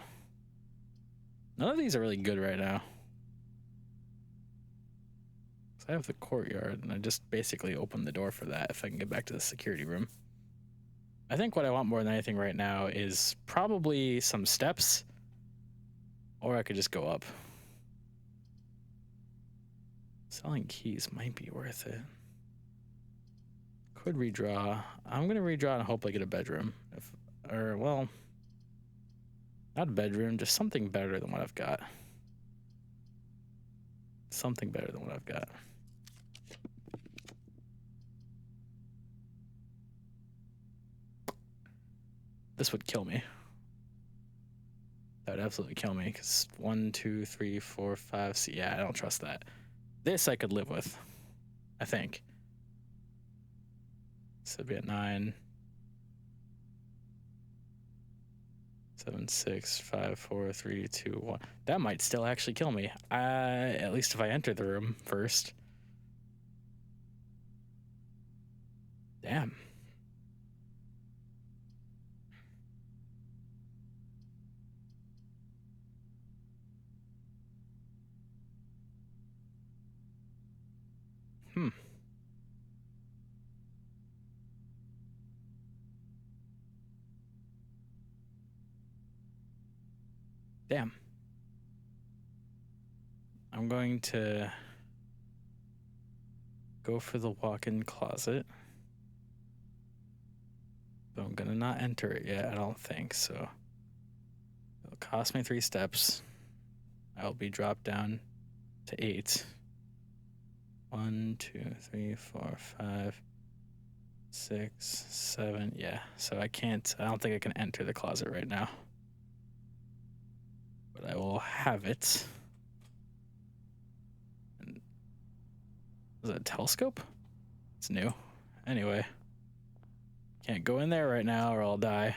None of these are really good right now. I have the courtyard, and I just basically opened the door for that if I can get back to the security room. I think what I want more than anything right now is probably some steps, or I could just go up. Selling keys might be worth it. Could redraw. I'm gonna redraw and hope I get a bedroom. Well, not a bedroom, just something better than what I've got. Something better than what I've got. This would kill me. That would absolutely kill me, because 1, 2, 3, 4, 5, see, yeah, I don't trust that. This I could live with, I think. So it'd be at 9. 7, 6, 5, 4, 3, 2, 1. That might still actually kill me. At least if I enter the room first. Damn. Damn. I'm going to go for the walk-in closet. But I'm gonna not enter it yet, I don't think, so it'll cost me 3 steps. I'll be dropped down to 8. 1, 2, 3, 4, 5, 6, 7. Yeah, so I don't think I can enter the closet right now. But I will have it. Is that a telescope? It's new. Anyway. Can't go in there right now or I'll die.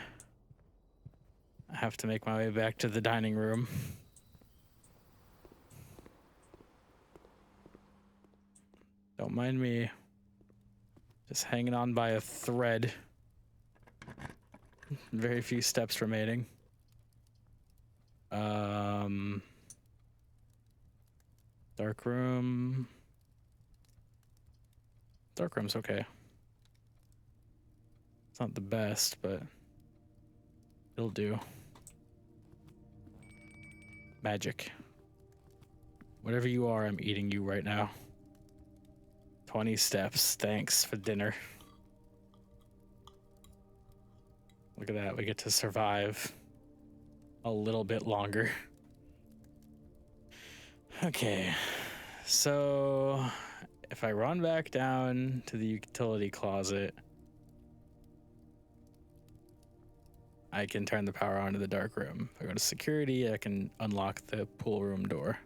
I have to make my way back to the dining room. Don't mind me. Just hanging on by a thread. Very few steps remaining. Dark room. Dark room's okay. It's not the best, but it'll do. Magic. Whatever you are, I'm eating you right now. 20 steps. Thanks for dinner. Look at that. We get to survive a little bit longer. Okay. So if I run back down to the utility closet, I can turn the power on to the dark room. If I go to security, I can unlock the pool room door.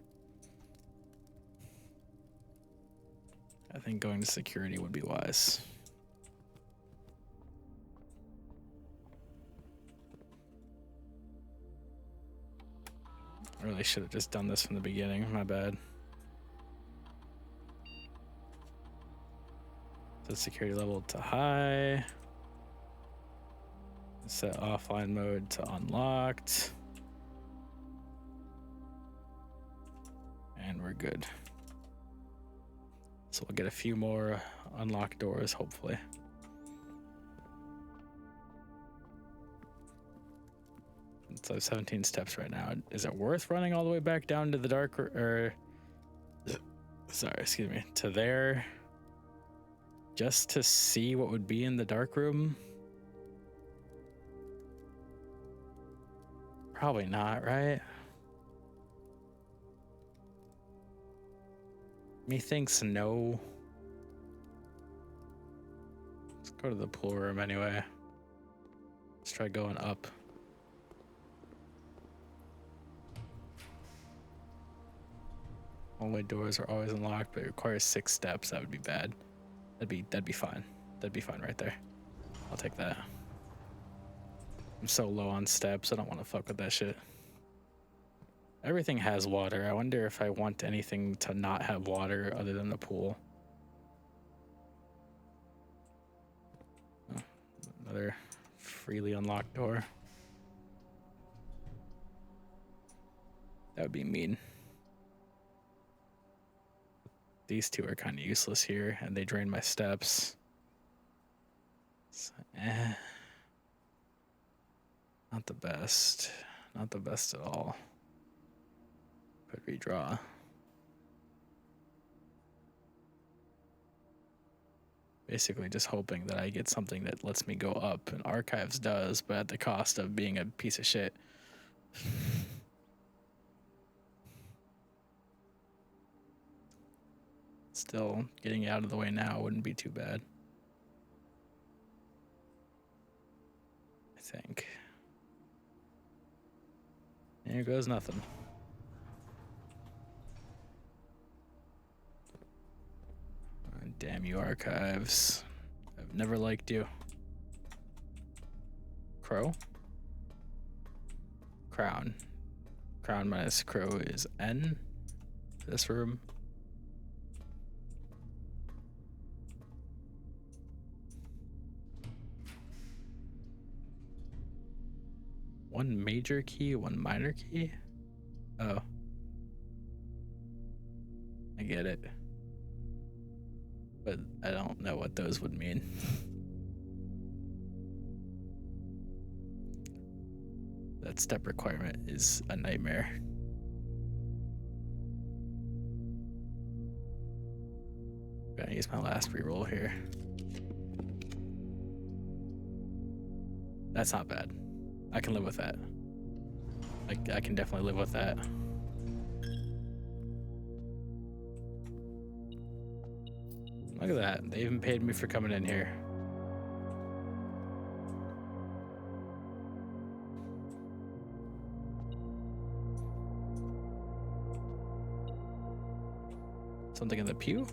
I think going to security would be wise. I really should have just done this from the beginning. My bad. Set security level to high. Set offline mode to unlocked. And we're good. So we'll get a few more unlocked doors, hopefully. So 17 steps right now. Is it worth running all the way back down to the dark to there just to see what would be in the dark room? Probably not, right? Methinks no. Let's go to the pool room anyway. Let's try going up. Hallway doors are always unlocked, but it requires 6 steps. That would be bad. That'd be fine. That'd be fine right there. I'll take that. I'm so low on steps, I don't want to fuck with that shit. Everything has water. I wonder if I want anything to not have water other than the pool. Oh, another freely unlocked door. That would be mean. These two are kind of useless here, and they drain my steps. So, not the best. Not the best at all. Could redraw. Basically just hoping that I get something that lets me go up, and Archives does, but at the cost of being a piece of shit. Still, getting out of the way now wouldn't be too bad. I think. There goes nothing. Damn you, Archives. I've never liked you. Crow? Crown. Crown minus crow is N. This room. One major key, one minor key? Oh. I get it. But I don't know what those would mean. That step requirement is a nightmare. I'm gonna use my last reroll here. That's not bad. I can live with that. I can definitely live with that. Look at that. They even paid me for coming in here. Something in the pew?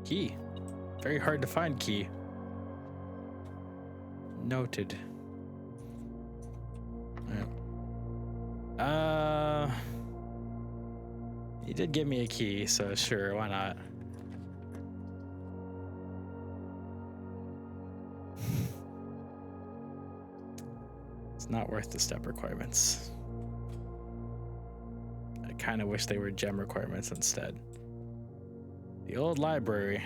Key. Very hard to find key. Noted. He did give me a key, so sure, why not? It's not worth the step requirements. I kind of wish they were gem requirements instead. The old library.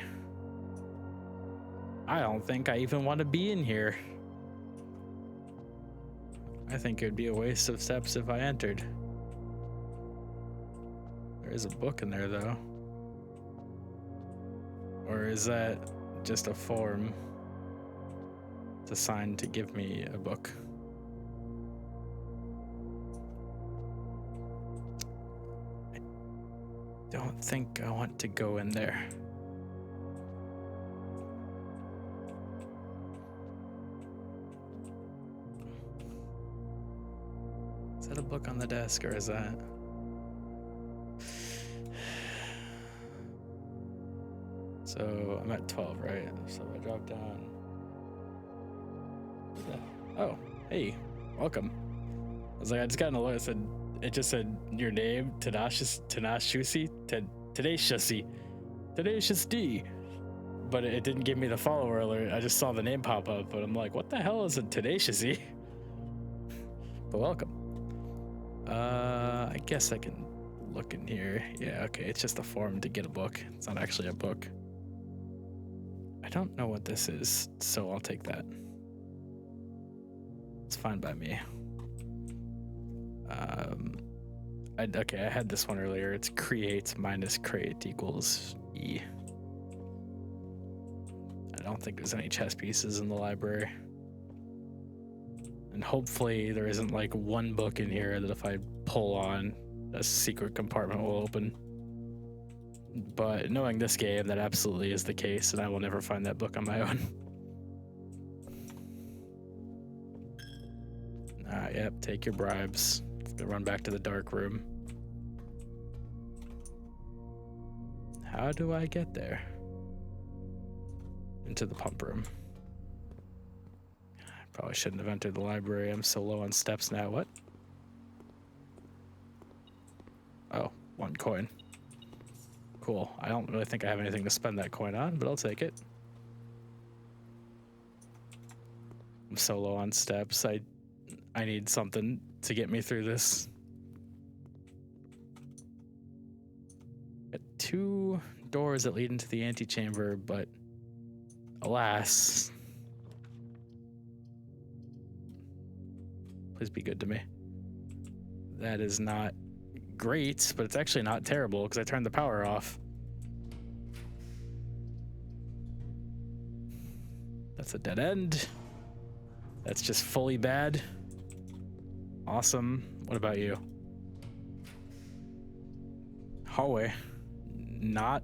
I don't think I even want to be in here. I think it would be a waste of steps if I entered. There is a book in there, though. Or is that just a form? It's assigned to give me a book. I don't think I want to go in there. Is that a book on the desk, or is that... So I'm at 12, right? So I drop down. Oh, hey, welcome. I was like, I just got an alert. It just said your name, Tenacious D. But it didn't give me the follower alert. I just saw the name pop up, but I'm like, what the hell is a Tenacious? But welcome. I guess I can look in here. Yeah, okay, it's just a form to get a book. It's not actually a book. I don't know what this is, so I'll take that. It's fine by me. Okay, I had this one earlier. It's create minus crate equals E. I don't think there's any chess pieces in the library. And hopefully there isn't like one book in here that if I pull on, a secret compartment will open. But knowing this game, that absolutely is the case, and I will never find that book on my own. Yep, take your bribes. Run back to the dark room. How do I get there? Into the pump room. I probably shouldn't have entered the library. I'm so low on steps now. What? Oh, 1 coin. Cool. I don't really think I have anything to spend that coin on, but I'll take it. I'm so low on steps. I need something to get me through this. Got 2 doors that lead into the antechamber, but alas. Please be good to me. That is not great, but it's actually not terrible because I turned the power off. That's a dead end. That's just fully bad. Awesome. What about you? Hallway. Not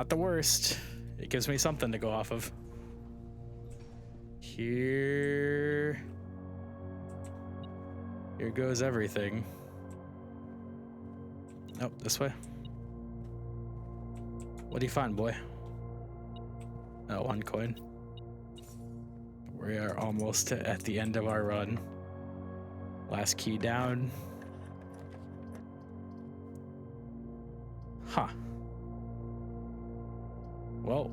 the worst. It gives me something to go off of. Here goes everything. Nope, this way. What do you find, boy? Oh, 1 coin. We are almost at the end of our run. Last key down. Huh. Well,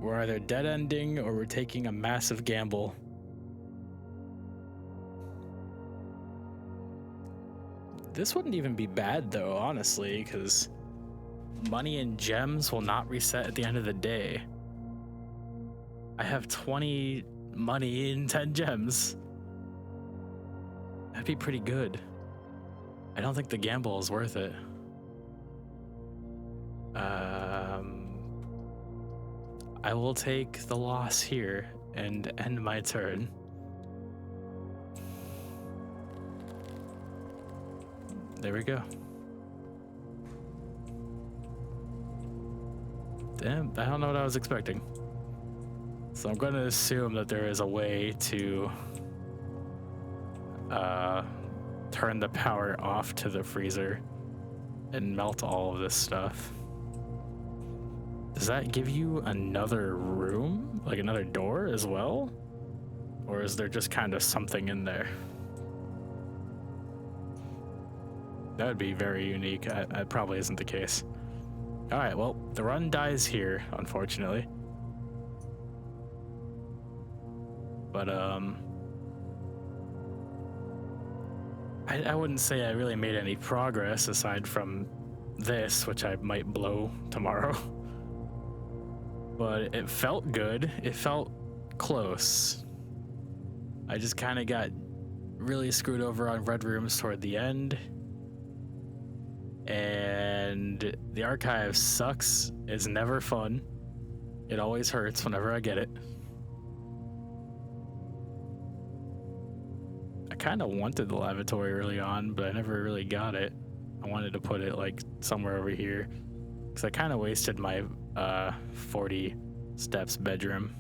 we're either dead ending or we're taking a massive gamble. This wouldn't even be bad though, honestly, because money and gems will not reset at the end of the day. I have 20 money and 10 gems. That'd be pretty good. I don't think the gamble is worth it. I will take the loss here and end my turn. There we go. Damn, I don't know what I was expecting. So I'm going to assume that there is a way to turn the power off to the freezer and melt all of this stuff. Does that give you another room? Like another door as well? Or is there just kind of something in there? That would be very unique. That probably isn't the case. All right, well, the run dies here, unfortunately. But I wouldn't say I really made any progress aside from this, which I might blow tomorrow. But it felt good. It felt close. I just kind of got really screwed over on red rooms toward the end. And the archive sucks. It's never fun. It always hurts whenever I get it. I kind of wanted the lavatory early on, but I never really got it. I wanted to put it like somewhere over here because I kind of wasted my 40 steps bedroom.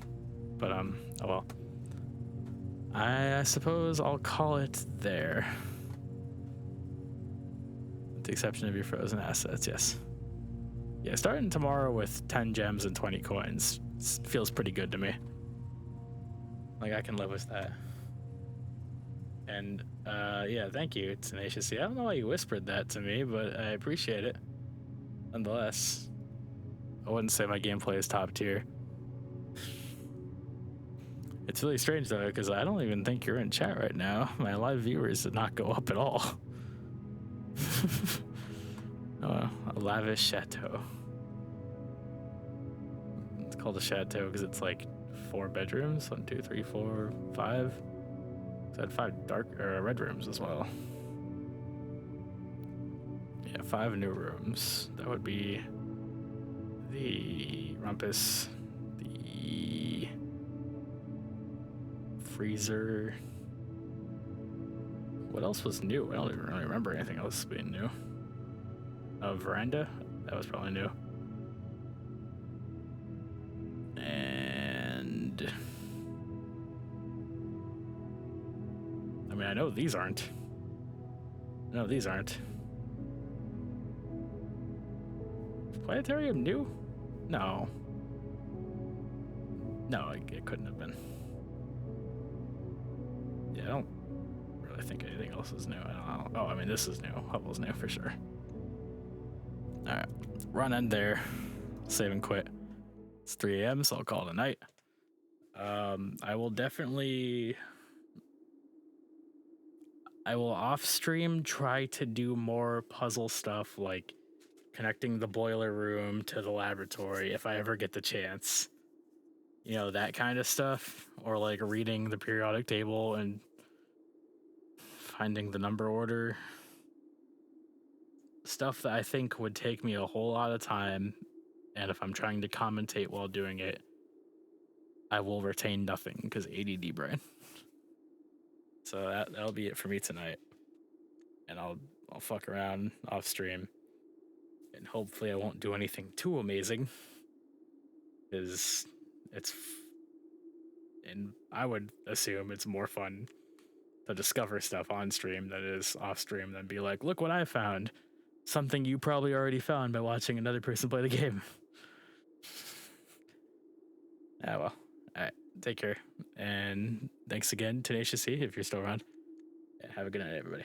But oh well. I suppose I'll call it there. With the exception of your frozen assets, yes. Yeah, starting tomorrow with 10 gems and 20 coins feels pretty good to me. Like, I can live with that. And, yeah, thank you, Tenacious. I don't know why you whispered that to me, but I appreciate it. Nonetheless, I wouldn't say my gameplay is top tier. It's really strange, though, because I don't even think you're in chat right now. My live viewers did not go up at all. Oh, a lavish chateau. It's called a chateau because it's like 4 bedrooms. 1, 2, 3, 4, 5. So I had 5 red rooms as well. Yeah, 5 new rooms. That would be the rumpus, the freezer. What else was new? I don't even really remember anything else being new. A veranda? That was probably new. And I mean, I know these aren't. No, these aren't. Is Planetarium new? No. No, it couldn't have been. Yeah, I don't really think anything else is new. I don't know. Oh, I mean, this is new. Hubble's new for sure. Alright, run end there. Save and quit. It's 3 a.m., so I'll call it a night. I will definitely... I will off-stream try to do more puzzle stuff, like connecting the boiler room to the laboratory if I ever get the chance. You know, that kind of stuff. Or like reading the periodic table and finding the number order. Stuff that I think would take me a whole lot of time, and if I'm trying to commentate while doing it, I will retain nothing because ADD brain. So that'll be it for me tonight, and I'll fuck around off stream, and hopefully I won't do anything too amazing, because and I would assume it's more fun to discover stuff on stream than it is off stream, than be like, look what I found. Something you probably already found by watching another person play the game. Ah, well. Alright, take care. And thanks again, Tenacious C, if you're still around. Yeah, have a good night, everybody.